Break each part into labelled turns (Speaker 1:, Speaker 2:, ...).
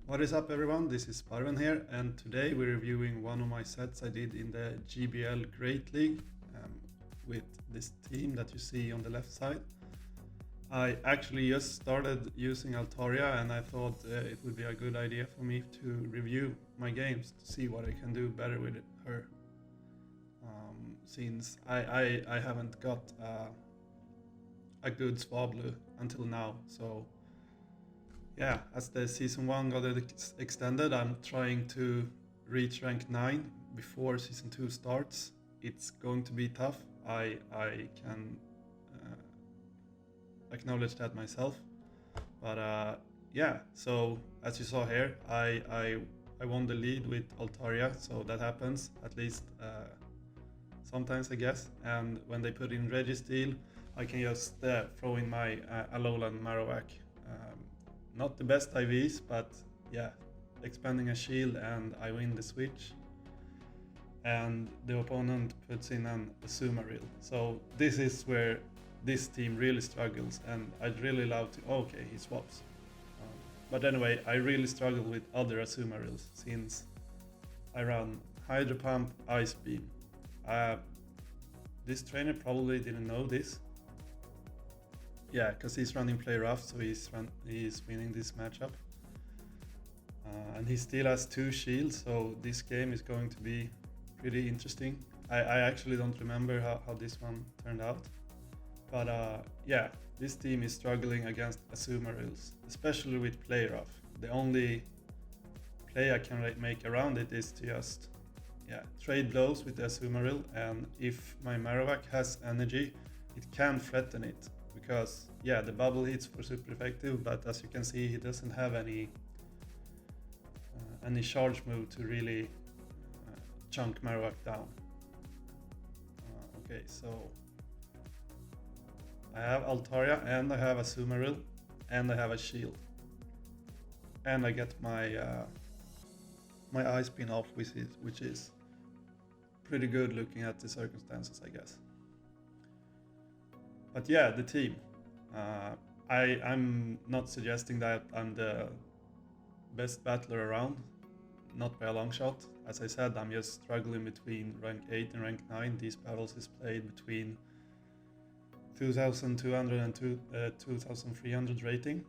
Speaker 1: What is up everyone, this is Parven here, and today we're reviewing one of my sets I did in the GBL Great League with this team that you see on the left side. I actually just started using Altaria and I thought it would be a good idea for me to review my games to see what I can do better with her. Since I haven't got a good Swablu until now, so yeah, as the season 1 got extended, I'm trying to reach rank 9 before season 2 starts. It's going to be tough, I can acknowledge that myself. But yeah, so as you saw here, I won the lead with Altaria, so that happens, at least sometimes I guess. And when they put in Registeel, I can just throw in my Alolan Marowak. Not the best IVs, but yeah, expanding a shield and I win the switch. And the opponent puts in an Azumarill. So this is where this team really struggles, and I'd really love to... Okay, he swaps. But anyway, I really struggle with other Azumarills since I run Hydro Pump, Ice Beam. This trainer probably didn't know this. Yeah, because he's running play rough, so he's winning this matchup. And he still has 2 shields, so this game is going to be pretty interesting. I actually don't remember how this one turned out. But yeah, this team is struggling against Azumarills, especially with play rough. The only play I can make around it is to just trade blows with the Azumarill, and if my Marowak has energy, it can threaten it. Because yeah, the bubble hits were super effective, but as you can see, he doesn't have any charge move to really chunk Marowak down. Okay, so I have Altaria and I have a Azumarill and I have a shield, and I get my my Ice Beam off, which is pretty good looking at the circumstances, I guess. But yeah, the team. I'm not suggesting that I'm the best battler around, not by a long shot. As I said, I'm just struggling between rank 8 and rank 9. These battles is played between 2200 and 2300 rating.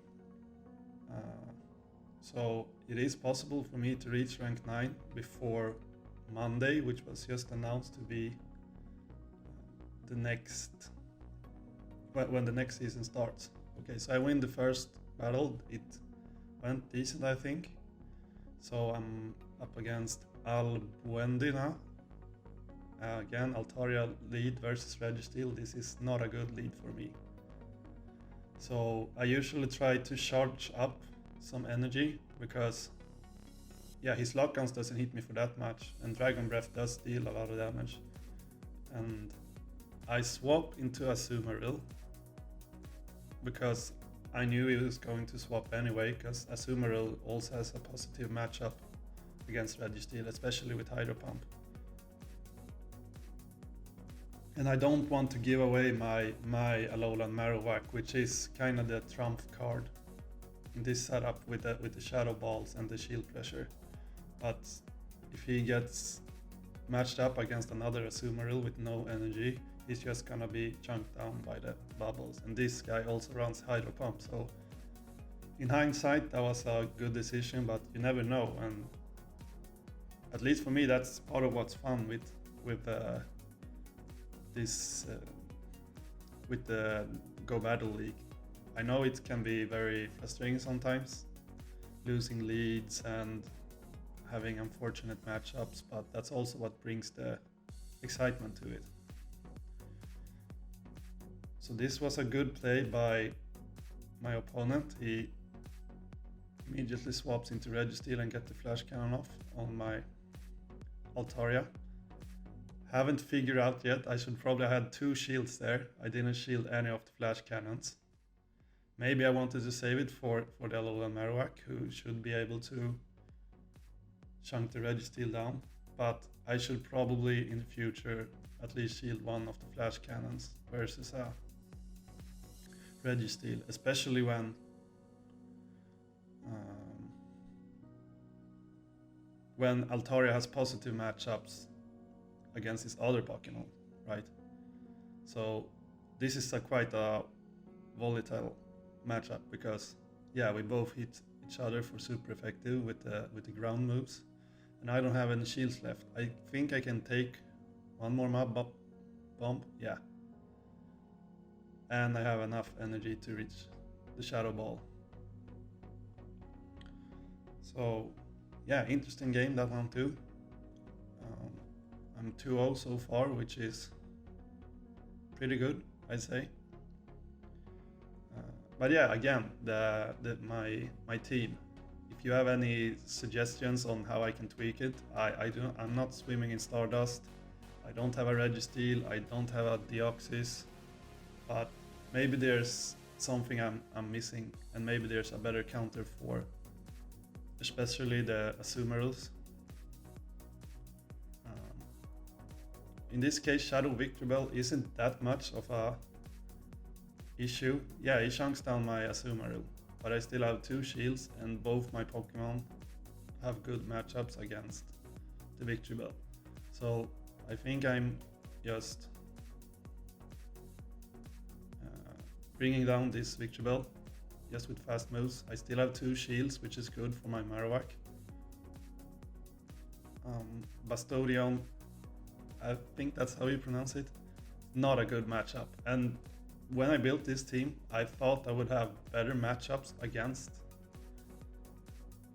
Speaker 1: So it is possible for me to reach rank 9 before Monday, which was just announced to be the next... when the next season starts. Okay, so I win the first battle. It went decent, I think. So I'm up against Albuendina. Again, Altaria lead versus Registeel. This is not a good lead for me. So I usually try to charge up some energy, because yeah, his lockguns doesn't hit me for that much, and Dragon Breath does deal a lot of damage. And I swap into Azumarill because I knew he was going to swap anyway, because Azumarill also has a positive matchup against Registeel, especially with Hydro Pump. And I don't want to give away my Alolan Marowak, which is kind of the trump card in this setup with the Shadow Balls and the shield pressure. But if he gets matched up against another Azumarill with no energy, he's just gonna be chunked down by the bubbles. And this guy also runs Hydro Pump, so in hindsight that was a good decision, but you never know. And at least for me, that's part of what's fun with the Go Battle League. I know it can be very frustrating sometimes, losing leads and having unfortunate matchups, but that's also what brings the excitement to it. So this was a good play by my opponent. He immediately swaps into Registeel and get the flash cannon off on my Altaria. Haven't figured out yet, I should probably have had 2 shields there. I didn't shield any of the flash cannons. Maybe I wanted to save it for the Alolan Marowak, who should be able to chunk the Registeel down. But I should probably in the future at least shield one of the flash cannons versus a Registeel, especially when when Altaria has positive matchups against his other Pokemon, right? So this is quite a volatile matchup because yeah, we both hit each other for super effective with the ground moves, and I don't have any shields left. I think I can take one more mob bomb, yeah, and I have enough energy to reach the Shadow Ball. So yeah, interesting game, that one too. I'm 2-0 so far, which is pretty good, I'd say. But yeah, again, my team. If you have any suggestions on how I can tweak it, I'm not swimming in Stardust. I don't have a Registeel. I don't have a Deoxys. But maybe there's something I'm missing, and maybe there's a better counter for, especially the Azumarills. In this case, Shadow Victory Bell isn't that much of a issue. Yeah, he chunks down my Azumarill, but I still have 2 shields, and both my Pokemon have good matchups against the Victory Bell. So I think I'm just bringing down this Victory Bell just with fast moves. I still have 2 shields, which is good for my Marowak. Bastodion, I think that's how you pronounce it, not a good matchup. And when I built this team, I thought I would have better matchups against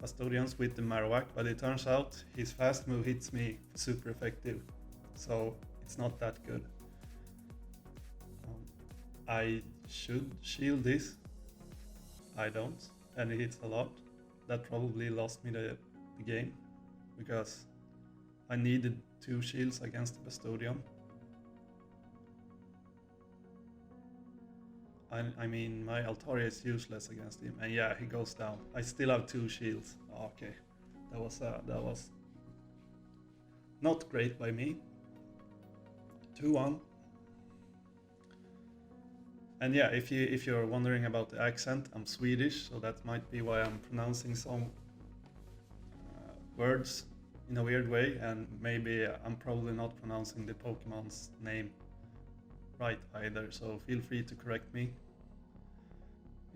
Speaker 1: Bastodians with the Marowak, but it turns out his fast move hits me super effective, so it's not that good. I should shield this. I don't, and it hits a lot. That probably lost me the game, because I needed 2 shields against the Bastodian. I mean, my Altaria is useless against him, and yeah, he goes down. I still have 2 shields. Oh, okay, that was not great by me. 2-1. And yeah, if you're wondering about the accent, I'm Swedish, so that might be why I'm pronouncing some words in a weird way, and maybe I'm probably not pronouncing the Pokemon's name right either, so feel free to correct me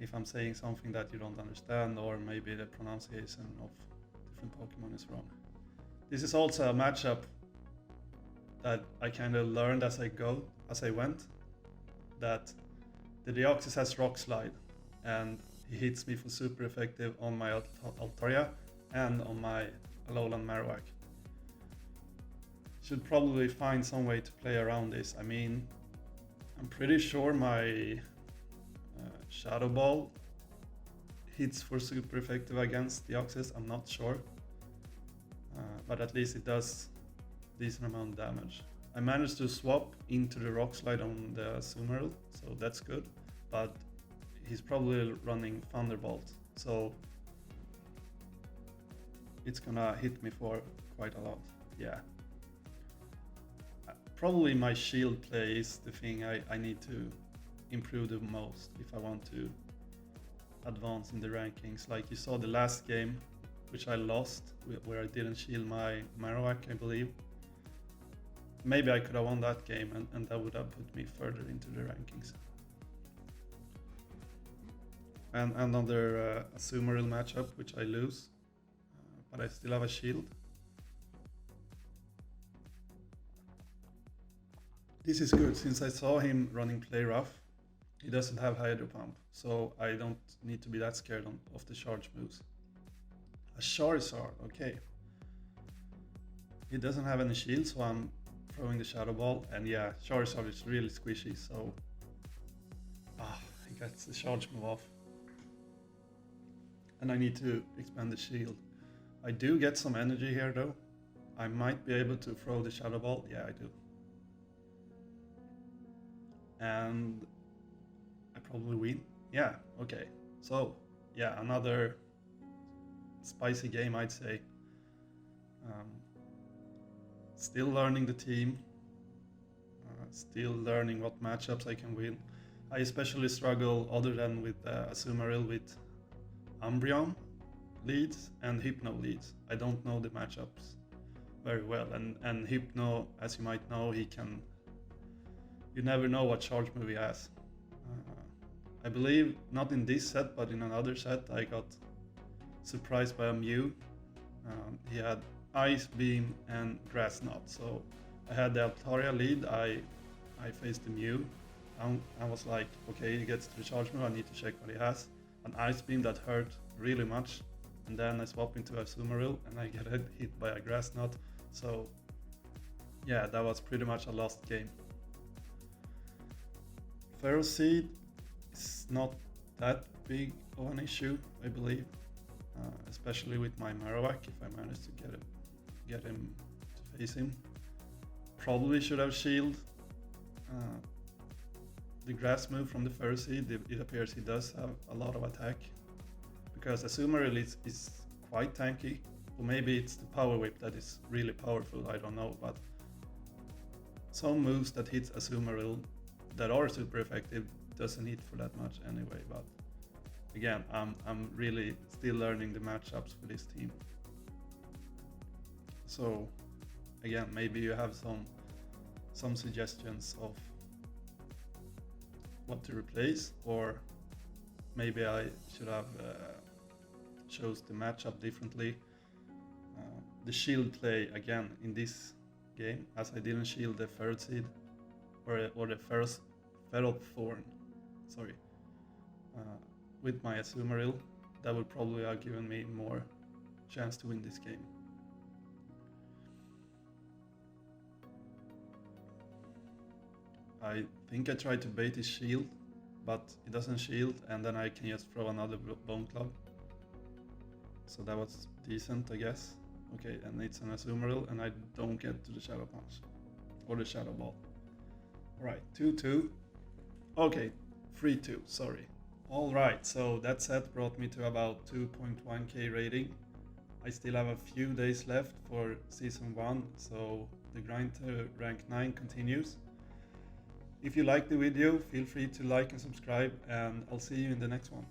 Speaker 1: if I'm saying something that you don't understand, or maybe the pronunciation of different Pokemon is wrong. This is also a matchup that I kind of learned as I went, that the Deoxys has Rock Slide, and he hits me for super effective on my Altaria and on my Alolan Marowak. Should probably find some way to play around this. I mean, I'm pretty sure my Shadow Ball hits for super effective against Deoxys. I'm not sure, but at least it does decent amount of damage. I managed to swap into the Rock Slide on the Azumarill, so that's good, but he's probably running Thunderbolt, so it's gonna hit me for quite a lot. Yeah. Probably my shield play is the thing I need to improve the most if I want to advance in the rankings. Like you saw the last game, which I lost, where I didn't shield my Marowak, I believe. Maybe I could have won that game, and that would have put me further into the rankings. And another Azumarill matchup, which I lose, but I still have a shield. This is good, since I saw him running Play Rough. He doesn't have Hydro Pump, so I don't need to be that scared of the charge moves. A Charizard, okay. He doesn't have any shield, so I'm throwing the Shadow Ball, and yeah, Charizard is really squishy, so he gets the charge move off. And I need to expand the shield. I do get some energy here though. I might be able to throw the Shadow Ball, yeah I do. And I probably win. Yeah, okay. So, yeah, another spicy game, I'd say. Still learning the team. Still learning what matchups I can win. I especially struggle, other than with Azumarill, with Umbreon. leads and Hypno leads. I don't know the matchups very well, and Hypno, as you might know, you never know what charge move he has. I believe not in this set, but in another set I got surprised by a Mew. He had Ice Beam and Grass Knot, so I had the Altaria lead. I faced the Mew. I was like, okay, he gets to the charge move, I need to check what he has. An Ice Beam that hurt really much, and then I swap into Azumarill and I get hit by a Grass Knot. So yeah, that was pretty much a lost game. Ferroseed is not that big of an issue, I believe, especially with my Marowak. If I manage to get him to face him, probably should have shield. The grass move from the Ferroseed, it appears he does have a lot of attack, because Azumarill is quite tanky, or maybe it's the Power Whip that is really powerful, I don't know, but some moves that hits Azumarill that are super effective doesn't hit for that much anyway. But again, I'm really still learning the matchups for this team. So again, maybe you have some suggestions of what to replace, or maybe I should have chose the matchup differently. The shield play again in this game, as I didn't shield the Ferroseed or the Ferrothorn, sorry, with my Azumarill, that would probably have given me more chance to win this game. I think I tried to bait his shield, but it doesn't shield, and then I can just throw another Bone Club. So that was decent, I guess. Okay, and it's an Azumarill, and I don't get to the Shadow Punch. Or the Shadow Ball. Alright, 2-2. Okay, 3-2, sorry. Alright, so that set brought me to about 2.1k rating. I still have a few days left for Season 1, so the grind to rank 9 continues. If you liked the video, feel free to like and subscribe, and I'll see you in the next one.